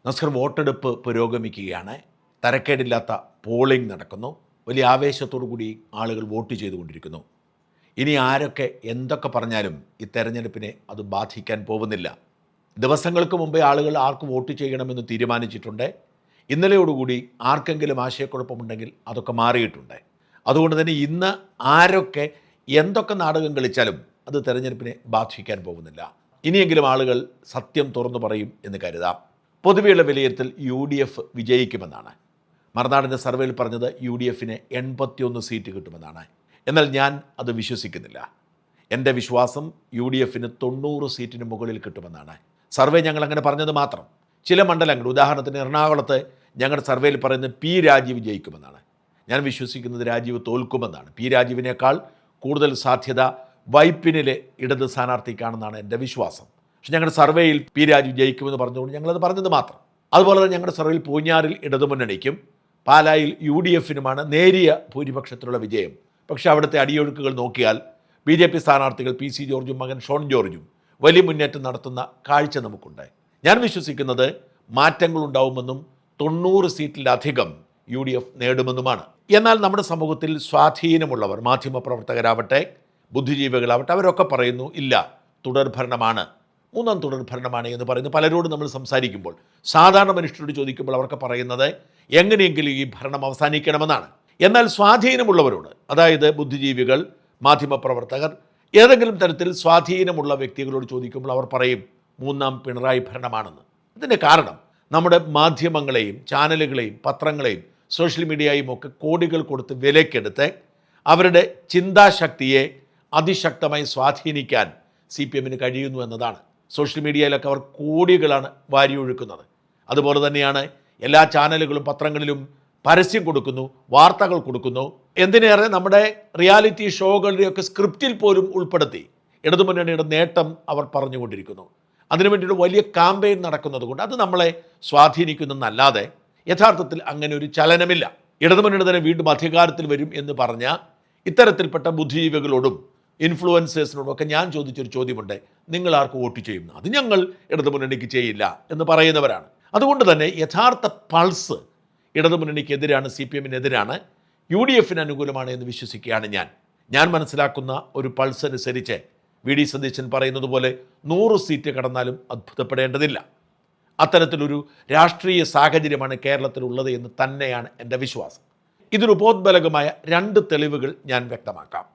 നസ്കർ, വോട്ടെടുപ്പ് പുരോഗമിക്കുകയാണ്. തരക്കേടില്ലാത്ത പോളിംഗ് നടക്കുന്നു. വലിയ ആവേശത്തോടു കൂടി ആളുകൾ വോട്ട് ചെയ്തുകൊണ്ടിരിക്കുന്നു. ഇനി ആരൊക്കെ എന്തൊക്കെ പറഞ്ഞാലും ഈ തെരഞ്ഞെടുപ്പിനെ അത് ബാധിക്കാൻ പോകുന്നില്ല. ദിവസങ്ങൾക്ക് മുമ്പേ ആളുകൾ ആർക്ക് വോട്ട് ചെയ്യണമെന്ന് തീരുമാനിച്ചിട്ടുണ്ട്. ഇന്നലെയോടുകൂടി ആർക്കെങ്കിലും ആശയക്കുഴപ്പമുണ്ടെങ്കിൽ അതൊക്കെ മാറിയിട്ടുണ്ട്. അതുകൊണ്ട് തന്നെ ഇന്ന് ആരൊക്കെ എന്തൊക്കെ നാടകം കളിച്ചാലും അത് തെരഞ്ഞെടുപ്പിനെ ബാധിക്കാൻ പോകുന്നില്ല. ഇനിയെങ്കിലും ആളുകൾ സത്യം തുറന്നു പറയും എന്ന് കരുതാം. പൊതുവെയുള്ള വിലയിരുത്തൽ UDF വിജയിക്കുമെന്നാണ്. മറുനാടിൻ്റെ സർവേയിൽ പറഞ്ഞത് UDFന് 81 സീറ്റ് കിട്ടുമെന്നാണ്. എന്നാൽ ഞാൻ അത് വിശ്വസിക്കുന്നില്ല. എൻ്റെ വിശ്വാസം UDFന് 90 സീറ്റിന് മുകളിൽ കിട്ടുമെന്നാണ്. സർവേ ഞങ്ങൾ അങ്ങനെ പറഞ്ഞത് മാത്രം. ചില മണ്ഡലങ്ങൾ, ഉദാഹരണത്തിന് എറണാകുളത്ത് ഞങ്ങളുടെ സർവേയിൽ പറയുന്നത് P. രാജീവ് ജയിക്കുമെന്നാണ്. ഞാൻ വിശ്വസിക്കുന്നത് രാജീവ് തോൽക്കുമെന്നാണ്. P. രാജീവിനേക്കാൾ കൂടുതൽ സാധ്യത വൈപ്പിനിലെ ഇടത് സ്ഥാനാർത്ഥിക്കാണെന്നാണ് എൻ്റെ വിശ്വാസം. പക്ഷെ ഞങ്ങളുടെ സർവേയിൽ P. രാജീവ് ജയിക്കുമെന്ന് പറഞ്ഞുകൊണ്ട് ഞങ്ങളത് പറഞ്ഞത് മാത്രം. അതുപോലെ തന്നെ ഞങ്ങളുടെ സർവേയിൽ പൂഞ്ഞാറിൽ ഇടതുമുന്നണിക്കും പാലായിൽ UDFനുമാണ് നേരിയ ഭൂരിപക്ഷത്തിലുള്ള വിജയം. പക്ഷേ അവിടുത്തെ അടിയൊഴുക്കുകൾ നോക്കിയാൽ BJP സ്ഥാനാർത്ഥികൾ PC ജോർജും മകൻ ഷോൺ ജോർജും വലിയ മുന്നേറ്റം നടത്തുന്ന കാഴ്ച നമുക്കുണ്ട്. ഞാൻ വിശ്വസിക്കുന്നത് മാറ്റങ്ങളുണ്ടാവുമെന്നും 90 സീറ്റിലധികം UDF നേടുമെന്നുമാണ്. എന്നാൽ നമ്മുടെ സമൂഹത്തിൽ സ്വാധീനമുള്ളവർ, മാധ്യമപ്രവർത്തകരാവട്ടെ ബുദ്ധിജീവികളാവട്ടെ, അവരൊക്കെ പറയുന്നു ഇല്ല, തുടർഭരണമാണ്, മൂന്നാം തുടർഭരണമാണ് എന്ന് പറയുന്നു. പലരോടും നമ്മൾ സംസാരിക്കുമ്പോൾ, സാധാരണ മനുഷ്യരോട് ചോദിക്കുമ്പോൾ അവർക്ക് പറയുന്നത് എങ്ങനെയെങ്കിലും ഈ ഭരണം അവസാനിക്കണമെന്നാണ്. എന്നാൽ സ്വാധീനമുള്ളവരോട്, അതായത് ബുദ്ധിജീവികൾ, മാധ്യമപ്രവർത്തകർ, ഏതെങ്കിലും തരത്തിൽ സ്വാധീനമുള്ള വ്യക്തികളോട് ചോദിക്കുമ്പോൾ അവർ പറയും മൂന്നാം പിണറായി ഭരണമാണെന്ന്. ഇതിൻ്റെ കാരണം നമ്മുടെ മാധ്യമങ്ങളെയും ചാനലുകളെയും പത്രങ്ങളെയും സോഷ്യൽ മീഡിയയും ഒക്കെ കോടികൾ കൊടുത്ത് വിലക്കെടുത്ത് അവരുടെ ചിന്താശക്തിയെ അതിശക്തമായി സ്വാധീനിക്കാൻ CPMന് കഴിയുന്നു എന്നതാണ്. സോഷ്യൽ മീഡിയയിലൊക്കെ അവർ കോടികളാണ് വാരിയൊഴുക്കുന്നത്. അതുപോലെ തന്നെയാണ് എല്ലാ ചാനലുകളും പത്രങ്ങളിലും പരസ്യം കൊടുക്കുന്നു, വാർത്തകൾ കൊടുക്കുന്നു. എന്തിനേറെ നമ്മുടെ റിയാലിറ്റി ഷോകളുടെയൊക്കെ സ്ക്രിപ്റ്റിൽ പോലും ഉൾപ്പെടുത്തി ഇടതുമുന്നണിയുടെ നേട്ടം അവർ പറഞ്ഞുകൊണ്ടിരിക്കുന്നു. അതിനുവേണ്ടിയുള്ള വലിയ ക്യാമ്പയിൻ നടക്കുന്നത് കൊണ്ട് അത് നമ്മളെ സ്വാധീനിക്കുന്നതെന്നല്ലാതെ യഥാർത്ഥത്തിൽ അങ്ങനെ ഒരു ചലനമില്ല. ഇടതുമുന്നണി തന്നെ വീണ്ടും അധികാരത്തിൽ വരും എന്ന് പറഞ്ഞ ഇത്തരത്തിൽപ്പെട്ട ബുദ്ധിജീവികളോടും ഇൻഫ്ലുവൻസേഴ്സിനോടും ഒക്കെ ഞാൻ ചോദിച്ചൊരു ചോദ്യമുണ്ട്, നിങ്ങൾ ആർക്ക് വോട്ട് ചെയ്യുന്നു? അത് ഞങ്ങൾ ഇടതുമുന്നണിക്ക് ചെയ്യില്ല എന്ന് പറയുന്നവരാണ്. അതുകൊണ്ട് തന്നെ യഥാർത്ഥ പൾസ് ഇടതുമുന്നണിക്കെതിരാണ്, CPMനെതിരാണ്, UDFന് അനുകൂലമാണ് എന്ന് വിശ്വസിക്കുകയാണ് ഞാൻ മനസ്സിലാക്കുന്ന ഒരു പൾസ് അനുസരിച്ച് VD സതീശൻ പറയുന്നത് പോലെ 100 സീറ്റ് കടന്നാലും അത്ഭുതപ്പെടേണ്ടതില്ല. അത്തരത്തിലൊരു രാഷ്ട്രീയ സാഹചര്യമാണ് കേരളത്തിലുള്ളത് എന്ന് തന്നെയാണ് എൻ്റെ വിശ്വാസം. ഇതിന് ഉപോദ്ബലകമായ 2 തെളിവുകൾ ഞാൻ വ്യക്തമാക്കാം.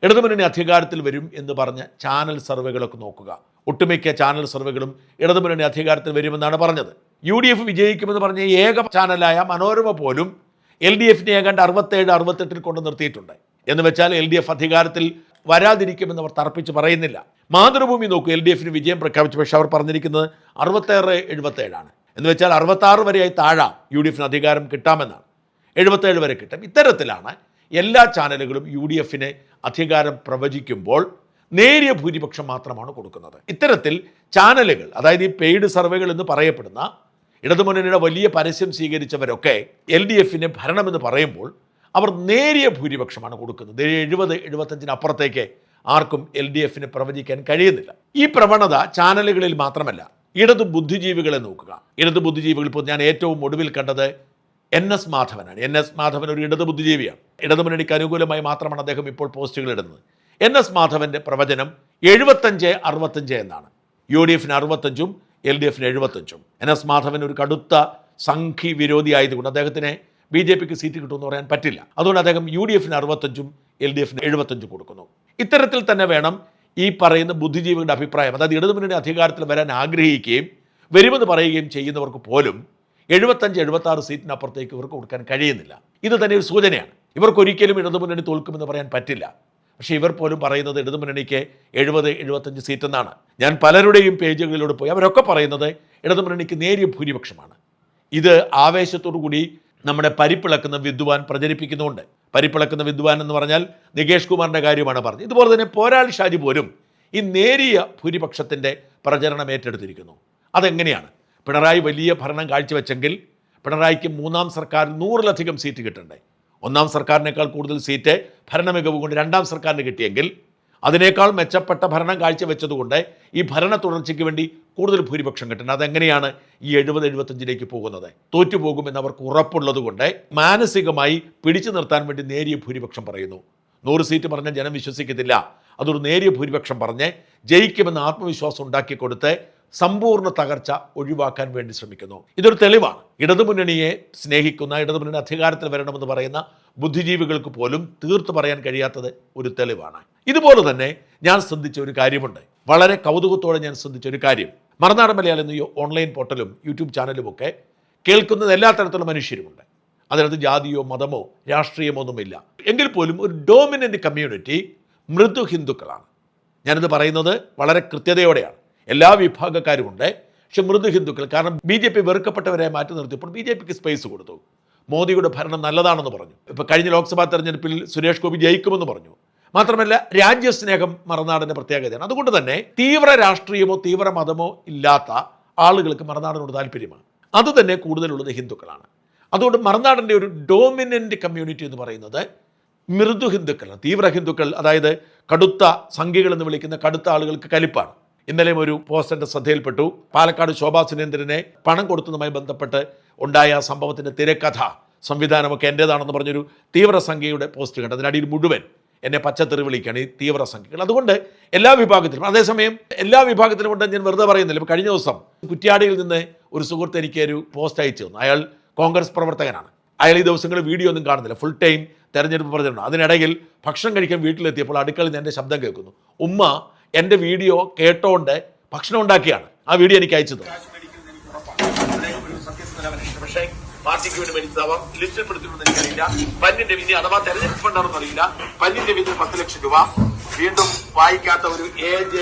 ഇടതുമുന്നണി അധികാരത്തിൽ വരും എന്ന് പറഞ്ഞ ചാനൽ സർവേകളൊക്കെ നോക്കുക. ഒട്ടുമിക്ക ചാനൽ സർവേകളും ഇടതുമുന്നണി അധികാരത്തിൽ വരുമെന്നാണ് പറഞ്ഞത്. UDF വിജയിക്കുമെന്ന് പറഞ്ഞ ഏക ചാനലായ മനോരമ പോലും LDFനെ ഏതാണ്ട് 67-68 കൊണ്ട് നിർത്തിയിട്ടുണ്ട്. എന്ന് വെച്ചാൽ LDF അധികാരത്തിൽ വരാതിരിക്കുമെന്ന് അവർ തർപ്പിച്ച് പറയുന്നില്ല. മാതൃഭൂമി നോക്കൂ, LDFന് വിജയം പ്രഖ്യാപിച്ചു, പക്ഷേ അവർ പറഞ്ഞിരിക്കുന്നത് 66-77 എന്ന് വെച്ചാൽ 66 വരെയായി താഴാം UDFന് അധികാരം കിട്ടാമെന്നാണ്. 77 വരെ കിട്ടും. ഇത്തരത്തിലാണ് എല്ലാ ചാനലുകളും UDFന് അധികാരം പ്രവചിക്കുമ്പോൾ നേരിയ ഭൂരിപക്ഷം മാത്രമാണ് കൊടുക്കുന്നത്. ഇത്തരത്തിൽ ചാനലുകൾ, അതായത് ഈ പെയ്ഡ് സർവേകൾ എന്ന് പറയപ്പെടുന്ന ഇടതുമുന്നണിയുടെ വലിയ പരസ്യം സ്വീകരിച്ചവരൊക്കെ LDFന് ഭരണമെന്ന് പറയുമ്പോൾ അവർ നേരിയ ഭൂരിപക്ഷമാണ് കൊടുക്കുന്നത്. 70-75 അപ്പുറത്തേക്ക് ആർക്കും LDFന് പ്രവചിക്കാൻ കഴിയുന്നില്ല. ഈ പ്രവണത ചാനലുകളിൽ മാത്രമല്ല, ഇടതു ബുദ്ധിജീവികളെ നോക്കുക. ഇടതു ബുദ്ധിജീവികൾ ഇപ്പോൾ ഞാൻ ഏറ്റവും ഒടുവിൽ കണ്ടത് NS മാധവനാണ്. NS മാധവൻ ഒരു ഇടതു ബുദ്ധിജീവിയാണ്. ഇടതുമുന്നണിക്ക് അനുകൂലമായി മാത്രമാണ് അദ്ദേഹം ഇപ്പോൾ പോസ്റ്റുകൾ ഇടുന്നത്. NS മാധവൻ്റെ പ്രവചനം 75-65 എന്നാണ്. UDFന് 65-ഉം LDFന് 75-ഉം. NS മാധവൻ ഒരു കടുത്ത സംഘി വിരോധി ആയതുകൊണ്ട് അദ്ദേഹത്തിന് BJPക്ക് സീറ്റ് കിട്ടുമെന്ന് പറയാൻ പറ്റില്ല. അതുകൊണ്ട് അദ്ദേഹം UDFന് 65-ഉം LDFന് 75-ഉം കൊടുക്കുന്നു. ഇത്തരത്തിൽ തന്നെ വേണം ഈ പറയുന്ന ബുദ്ധിജീവികളുടെ അഭിപ്രായം. അതായത് ഇടതുമുന്നണി അധികാരത്തിൽ വരാൻ ആഗ്രഹിക്കുകയും വരുമെന്ന് പറയുകയും ചെയ്യുന്നവർക്ക് പോലും 75-76 സീറ്റിനപ്പുറത്തേക്ക് ഇവർക്ക് കൊടുക്കാൻ കഴിയുന്നില്ല. ഇത് തന്നെ ഒരു സൂചനയാണ്. ഇവർക്കൊരിക്കലും ഇടതുമുന്നണി തോൽക്കുമെന്ന് പറയാൻ പറ്റില്ല. പക്ഷേ ഇവർ പോലും പറയുന്നത് ഇടതുമുന്നണിക്ക് 70-75 സീറ്റ് എന്നാണ്. ഞാൻ പലരുടെയും പേജുകളിലൂടെ പോയി അവരൊക്കെ പറയുന്നത് ഇടതുമുന്നണിക്ക് നേരിയ ഭൂരിപക്ഷമാണ്. ഇത് ആവേശത്തോടു കൂടി നമ്മുടെ പരിപ്പിളക്കുന്ന വിദ്വാൻ പ്രചരിപ്പിക്കുന്നുണ്ട്. പരിപ്പിളക്കുന്ന വിദ്വാൻ എന്ന് പറഞ്ഞാൽ നികേഷ് കുമാറിൻ്റെ കാര്യമാണ് പറഞ്ഞത്. ഇതുപോലെ തന്നെ പോരാളി ഷാജി പോലും ഈ നേരിയ ഭൂരിപക്ഷത്തിൻ്റെ പ്രചരണം ഏറ്റെടുത്തിരിക്കുന്നു. അതെങ്ങനെയാണ്? പിണറായി വലിയ ഭരണം കാഴ്ചവെച്ചെങ്കിൽ പിണറായിക്ക് മൂന്നാം സർക്കാർ 100-ലധികം സീറ്റ് കിട്ടണ്ടേ? ഒന്നാം സർക്കാരിനേക്കാൾ കൂടുതൽ സീറ്റ് ഭരണമികവ് കൊണ്ട് രണ്ടാം സർക്കാരിന് കിട്ടിയെങ്കിൽ അതിനേക്കാൾ മെച്ചപ്പെട്ട ഭരണം കാഴ്ചവെച്ചതുകൊണ്ട് ഈ ഭരണ തുടർച്ചയ്ക്ക് വേണ്ടി കൂടുതൽ ഭൂരിപക്ഷം കിട്ടണം. അതെങ്ങനെയാണ് ഈ 70-75 പോകുന്നത്? തോറ്റുപോകുമെന്ന് അവർക്ക് ഉറപ്പുള്ളത് കൊണ്ട് മാനസികമായി പിടിച്ചു നിർത്താൻ വേണ്ടി നേരിയ ഭൂരിപക്ഷം പറയുന്നു. 100 സീറ്റ് പറഞ്ഞാൽ ജനം വിശ്വസിക്കത്തില്ല. അതൊരു നേരിയ ഭൂരിപക്ഷം പറഞ്ഞ് ജയിക്കുമെന്ന് ആത്മവിശ്വാസം ഉണ്ടാക്കി കൊടുത്ത് സമ്പൂർണ്ണ തകർച്ച ഒഴിവാക്കാൻ വേണ്ടി ശ്രമിക്കുന്നു. ഇതൊരു തെളിവാണ്. ഇടതുമുന്നണിയെ സ്നേഹിക്കുന്ന, ഇടതുമുന്നണി അധികാരത്തിൽ വരണമെന്ന് പറയുന്ന ബുദ്ധിജീവികൾക്ക് പോലും തീർത്തു പറയാൻ കഴിയാത്തത് ഒരു തെളിവാണ്. ഇതുപോലെ തന്നെ ഞാൻ ശ്രദ്ധിച്ച ഒരു കാര്യമുണ്ട്. വളരെ കൗതുകത്തോടെ ഞാൻ ശ്രദ്ധിച്ച ഒരു കാര്യം, മറുനാടൻ മലയാളം എന്ന ഓൺലൈൻ പോർട്ടലും യൂട്യൂബ് ചാനലുമൊക്കെ കേൾക്കുന്നത് എല്ലാ തരത്തിലുള്ള മനുഷ്യരുമുണ്ട്. അതിനകത്ത് ജാതിയോ മതമോ രാഷ്ട്രീയമോ ഒന്നുമില്ല. എങ്കിൽ പോലും ഒരു ഡോമിനൻ്റ് കമ്മ്യൂണിറ്റി മൃദു ഹിന്ദുക്കളാണ്. ഞാനിത് പറയുന്നത് വളരെ കൃത്യതയോടെയാണ്. എല്ലാ വിഭാഗക്കാരുമുണ്ട്, പക്ഷെ മൃദു ഹിന്ദുക്കൾ. കാരണം BJP വെറുക്കപ്പെട്ടവരെ മാറ്റി നിർത്തിയപ്പോൾ BJPക്ക് സ്പേസ് കൊടുത്തു. മോദിയുടെ ഭരണം നല്ലതാണെന്ന് പറഞ്ഞു. ഇപ്പോൾ കഴിഞ്ഞ ലോക്സഭാ തെരഞ്ഞെടുപ്പിൽ സുരേഷ് ഗോപി ജയിക്കുമെന്ന് പറഞ്ഞു. മാത്രമല്ല രാജ്യസ്നേഹം മറുനാടിൻ്റെ പ്രത്യേകതയാണ്. അതുകൊണ്ട് തന്നെ തീവ്ര രാഷ്ട്രീയമോ തീവ്ര മതമോ ഇല്ലാത്ത ആളുകൾക്ക് മറുനാടിനോട് താല്പര്യമാണ്. അതുതന്നെ കൂടുതലുള്ളത് ഹിന്ദുക്കളാണ്. അതുകൊണ്ട് മറുനാടിൻ്റെ ഒരു ഡോമിനൻ്റ് കമ്മ്യൂണിറ്റി എന്ന് പറയുന്നത് മൃദു ഹിന്ദുക്കളാണ്. തീവ്ര ഹിന്ദുക്കൾ, അതായത് കടുത്ത സംഘികൾ എന്ന് വിളിക്കുന്ന കടുത്ത ആളുകൾക്ക് കലിപ്പാണ്. ഇന്നലെയും ഒരു പോസ്റ്റ് എൻ്റെ ശ്രദ്ധയിൽപ്പെട്ടു. പാലക്കാട് ശോഭാ സുരേന്ദ്രനെ പണം കൊടുത്തതുമായി ബന്ധപ്പെട്ട് ഉണ്ടായ സംഭവത്തിൻ്റെ തിരക്കഥ സംവിധാനമൊക്കെ എൻ്റേതാണെന്ന് പറഞ്ഞൊരു തീവ്ര സംഖ്യയുടെ പോസ്റ്റ് കണ്ട് അതിനടിയിൽ മുഴുവൻ എന്നെ പച്ചത്തെറി വിളിക്കുകയാണ് ഈ തീവ്ര സംഖ്യകൾ. അതുകൊണ്ട് എല്ലാ വിഭാഗത്തിലും, അതേസമയം എല്ലാ വിഭാഗത്തിലും കൊണ്ട് ഞാൻ വെറുതെ പറയുന്നില്ല. ഇപ്പോൾ കഴിഞ്ഞ ദിവസം കുറ്റ്യാടിയിൽ നിന്ന് ഒരു സുഹൃത്ത് എനിക്ക് ഒരു പോസ്റ്റ് അയച്ചു തന്നു. അയാൾ കോൺഗ്രസ് പ്രവർത്തകനാണ്. അയാൾ ഈ ദിവസങ്ങളിൽ വീഡിയോ ഒന്നും കാണുന്നില്ല, ഫുൾ ടൈം തെരഞ്ഞെടുപ്പ് പ്രചരണം. അതിനിടയിൽ ഭക്ഷണം കഴിക്കാൻ വീട്ടിലെത്തിയപ്പോൾ അടുക്കളയിൽ നിന്ന് എൻ്റെ ശബ്ദം കേൾക്കുന്നു. ഉമ്മ എൻ്റെ വീഡിയോ കേട്ടോണ്ട് ഭക്ഷണം ഉണ്ടാക്കിയാണ് ആ വീഡിയോ എനിക്ക് അയച്ചു തന്നു. പക്ഷേ പാർട്ടിക്ക് വേണ്ടി മരിച്ചതാവാം, ലിസ്റ്റിൽ പെടുത്തിയിട്ടുണ്ടെന്ന് എനിക്കറിയില്ല. പന്നിന്റെ വിധി അഥവാ തെരഞ്ഞെടുപ്പ് ഉണ്ടാണെന്ന് അറിയില്ല. പന്നിന്റെ വിധി 10 ലക്ഷം രൂപ, വീണ്ടും വായിക്കാത്ത ഒരു AJ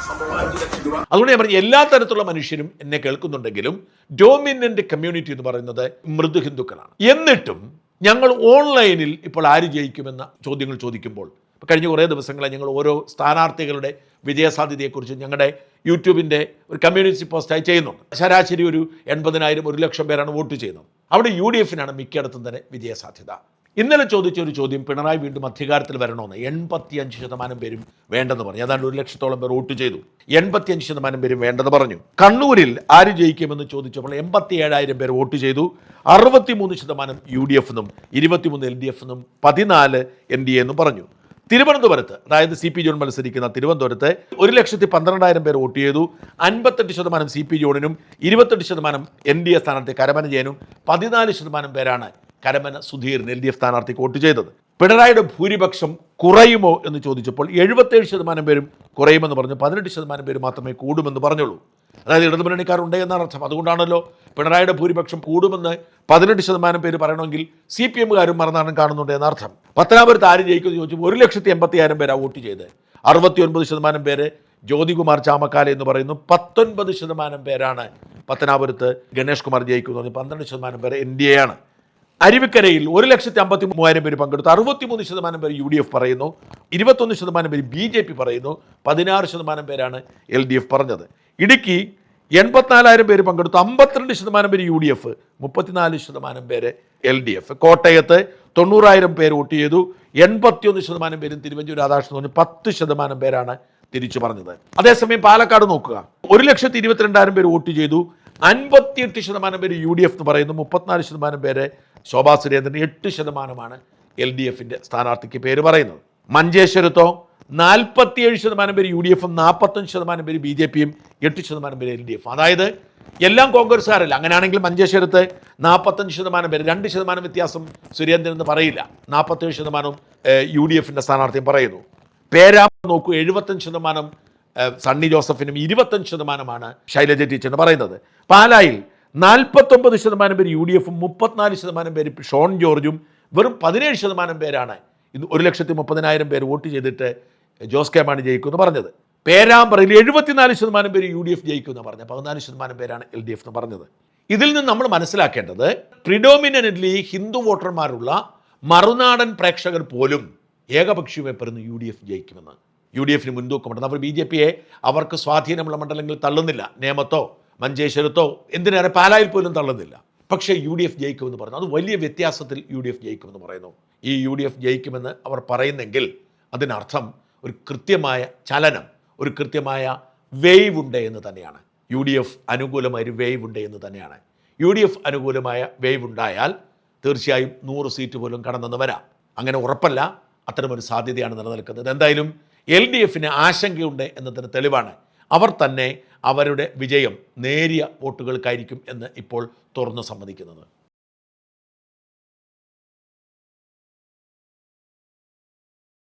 സംഭവം 5 ലക്ഷം രൂപ. അതുകൊണ്ട് ഞാൻ പറഞ്ഞു, എല്ലാ തരത്തിലുള്ള മനുഷ്യരും എന്നെ കേൾക്കുന്നുണ്ടെങ്കിലും ഡോമിനന്റ് കമ്മ്യൂണിറ്റി എന്ന് പറയുന്നത് മൃദു ഹിന്ദുക്കളാണ്. എന്നിട്ടും ഞങ്ങൾ ഓൺലൈനിൽ ഇപ്പോൾ ആര് ജയിക്കുമെന്ന ചോദ്യങ്ങൾ ചോദിക്കുമ്പോൾ, കഴിഞ്ഞ കുറേ ദിവസങ്ങളെ ഞങ്ങൾ ഓരോ സ്ഥാനാർത്ഥികളുടെ വിജയസാധ്യതയെക്കുറിച്ച് ഞങ്ങളുടെ യൂട്യൂബിൻ്റെ ഒരു കമ്മ്യൂണിറ്റി പോസ്റ്റായി ചെയ്യുന്നുണ്ട്. ശരാശരി ഒരു 80,000 1 ലക്ഷം പേരാണ് വോട്ട് ചെയ്യുന്നത്. അവിടെ UDF-നാണ് മിക്കയിടത്തും തന്നെ വിജയസാധ്യത. ഇന്നലെ ചോദിച്ച ഒരു ചോദ്യം, പിണറായി വീണ്ടും അധികാരത്തിൽ വരണമെന്ന് 85% പേരും വേണ്ടെന്ന് പറഞ്ഞു. ഏതാണ്ട് 1 ലക്ഷത്തോളം പേർ വോട്ട് ചെയ്തു. 85% പേരും വേണ്ടെന്ന് പറഞ്ഞു. കണ്ണൂരിൽ ആര് ജയിക്കുമെന്ന് ചോദിച്ചപ്പോൾ 87,000 പേർ വോട്ട് ചെയ്തു. 63% UDF എന്നും 23 LDF എന്നും 14 NDA എന്നും പറഞ്ഞു. തിരുവനന്തപുരത്ത്, അതായത് CP ജോൺ മത്സരിക്കുന്ന തിരുവനന്തപുരത്ത് 1,12,000 പേർ വോട്ട് ചെയ്തു. 58% CP ജോണിനും 28% NDA സ്ഥാനാർത്ഥി കരമന ജയനും 14% പേരാണ് കരമന സുധീറിന് LDF സ്ഥാനാർത്ഥിക്ക് വോട്ട് ചെയ്തത്. പിണറായിയുടെ ഭൂരിപക്ഷം കുറയുമോ എന്ന് ചോദിച്ചപ്പോൾ 77% പേരും കുറയുമെന്ന് പറഞ്ഞു. 18% പേര് മാത്രമേ കൂടുമെന്ന് പറഞ്ഞുള്ളൂ. അതായത് ഇടതുമുന്നണിക്കാരുണ്ട് എന്നാണ് അർത്ഥം. അതുകൊണ്ടാണല്ലോ പിണറായിയുടെ ഭൂരിപക്ഷം കൂടുമെന്ന് 18% പേര് പറയണമെങ്കിൽ CPM-കാരും മറുനാടൻ കാണുന്നുണ്ട് എന്നർത്ഥം. പത്തനാപുരത്ത് ആര് ജയിക്കുമെന്ന് ചോദിച്ചപ്പോൾ 1,80,000 പേരാണ് വോട്ട് ചെയ്ത്. 69% പേര് ജ്യോതികുമാർ ചാമക്കാല എന്ന് പറയുന്നു. 19% പേരാണ് പത്തനാപുരത്ത് ഗണേഷ് കുമാർ ജയിക്കുന്നത്. 12% പേര് NDA ആണ്. അരുവിക്കരയിൽ 1,53,000 പേര് പങ്കെടുത്തു. 63% പേര് UDF പറയുന്നു. 21% പേര് BJP പറയുന്നു. 16% പേരാണ് LDF പറഞ്ഞത്. ഇടുക്കി 84,000 പേര് പങ്കെടുത്തു. 52% പേര് UDF, 34% പേര് LDF. കോട്ടയത്ത് 90,000 പേര് വോട്ട് ചെയ്തു. 81% പേരും തിരുവഞ്ചൂർ രാധാകൃഷ്ണൻ പറഞ്ഞു. 10% പേരാണ് തിരിച്ചു പറഞ്ഞത്. അതേസമയം പാലക്കാട് നോക്കുക, 1,22,000 പേര് വോട്ട് ചെയ്തു. 58% പേര് UDF എന്ന് പറയുന്നു. 34% പേര് ശോഭാ സുരേന്ദ്രൻ, 8%മാണ് LDF-ന്റെ സ്ഥാനാർത്ഥിക്ക് പേര് പറയുന്നത്. മഞ്ചേശ്വരത്തോ 47% പേര് UDF-ഉം 45% പേര് BJP-യും 8% പേര് LDF. അതായത് എല്ലാം കോൺഗ്രസ്സുകാരല്ല. അങ്ങനെയാണെങ്കിൽ മഞ്ചേശ്വരത്ത് 45% പേര്, 2% വ്യത്യാസം സുരേന്ദ്രൻ എന്ന് പറയില്ല. 47% UDF-ന്റെ സ്ഥാനാർത്ഥിയും പറയുന്നു. പേരാമ്പ്ര നോക്കൂ, 75% സണ്ണി ജോസഫിനും 25%മാണ് ശൈലജ ടീച്ചറിന് പറയുന്നത്. പാലായിൽ 49% പേര് UDF-ഉം 34% പേര് ഷോൺ ജോർജും വെറും 17% പേരാണ് 1,30,000 പേര് വോട്ട് ചെയ്തിട്ട് ജോസ് കെ മാണി ജയിക്കുമെന്ന് പറഞ്ഞത്. പേരാമ്പ്രയിൽ 74% പേര് UDF ജയിക്കുമെന്ന് പറഞ്ഞത്. 14% പേരാണ് LDF എന്ന് പറഞ്ഞത്. ഇതിൽ നിന്ന് നമ്മൾ മനസ്സിലാക്കേണ്ടത് പ്രിഡോമിനൻ്റ്ലി ഹിന്ദു വോട്ടർമാരുള്ള മറുനാടൻ പ്രേക്ഷകർ പോലും ഏകപക്ഷീയമായി പറയുന്നു UDF ജയിക്കുമെന്ന്. UDF-ന് മുൻതൂക്കമുണ്ട്. അവർ BJP-യെ അവർക്ക് സ്വാധീനമുള്ള മണ്ഡലങ്ങളിൽ തള്ളുന്നില്ല. നേമത്തോ മഞ്ചേശ്വരത്തോ എന്തിനേറെ പാലായിൽ പോലും തള്ളുന്നില്ല. പക്ഷേ UDF ജയിക്കുമെന്ന് പറഞ്ഞു. അത് വലിയ വ്യത്യാസത്തിൽ UDF ജയിക്കുമെന്ന് പറയുന്നു. ഈ UDF ജയിക്കുമെന്ന് അവർ പറയുന്നെങ്കിൽ അതിനർത്ഥം ഒരു കൃത്യമായ ചലനം, ഒരു കൃത്യമായ വേവ് ഉണ്ട് എന്ന് തന്നെയാണ്. യു ഡി എഫ് അനുകൂലമായൊരു വേവ് ഉണ്ട് എന്ന് തന്നെയാണ്. യു ഡി എഫ് അനുകൂലമായ വേവ് ഉണ്ടായാൽ തീർച്ചയായും 100 സീറ്റ് പോലും കടന്നെന്ന് വരാം. അങ്ങനെ ഉറപ്പല്ല, അത്തരമൊരു സാധ്യതയാണ് നിലനിൽക്കുന്നത്. എന്തായാലും എൽ ഡി എഫിന് ആശങ്കയുണ്ട് എന്നതിന് തെളിവാണ് അവർ തന്നെ അവരുടെ വിജയം നേരിയ വോട്ടുകൾക്കായിരിക്കും എന്ന് ഇപ്പോൾ തുറന്നു സമ്മതിക്കുന്നത്.